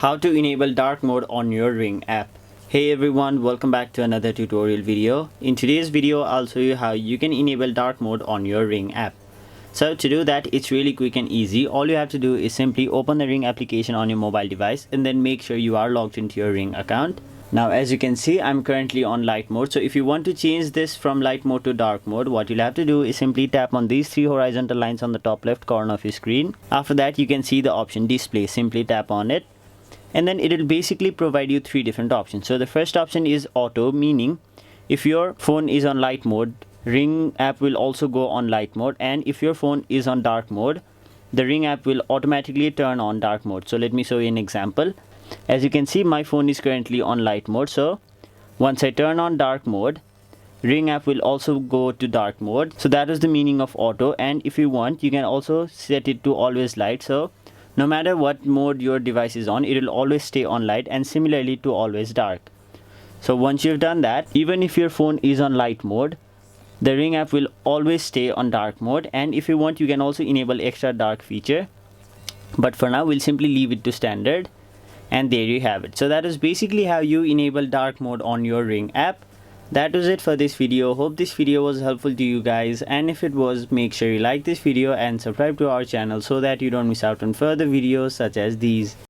How to enable dark mode on your Ring app. Hey everyone, welcome back to another tutorial video. In today's video, I'll show you how you can enable dark mode on your Ring app. So to do that, it's really quick and easy. All you have to do is simply open the Ring application on your mobile device and then make sure you are logged into your Ring account. Now as you can see, I'm currently on light mode. So if you want to change this from light mode to dark mode, what you'll have to do is simply tap on these three horizontal lines on the top left corner of your screen. After that, you can see the option display. Simply tap on it. And then it will basically provide you three different options. So the first option is auto, meaning if your phone is on light mode, Ring app will also go on light mode, and if your phone is on dark mode, the Ring app will automatically turn on dark mode. So let me show you an example. As you can see, my phone is currently on light mode. So once I turn on dark mode, Ring app will also go to dark mode. So that is the meaning of auto. And if you want, you can also set it to always light. So no matter what mode your device is on, it will always stay on light, and similarly to always dark. So once you've done that, even if your phone is on light mode, the Ring app will always stay on dark mode. And if you want, you can also enable extra dark feature, but for now we'll simply leave it to standard. And there you have it. So that is basically how you enable dark mode on your Ring app. That was it for this video. Hope this video was helpful to you guys, and if it was, make sure you like this video and subscribe to our channel so that you don't miss out on further videos such as these.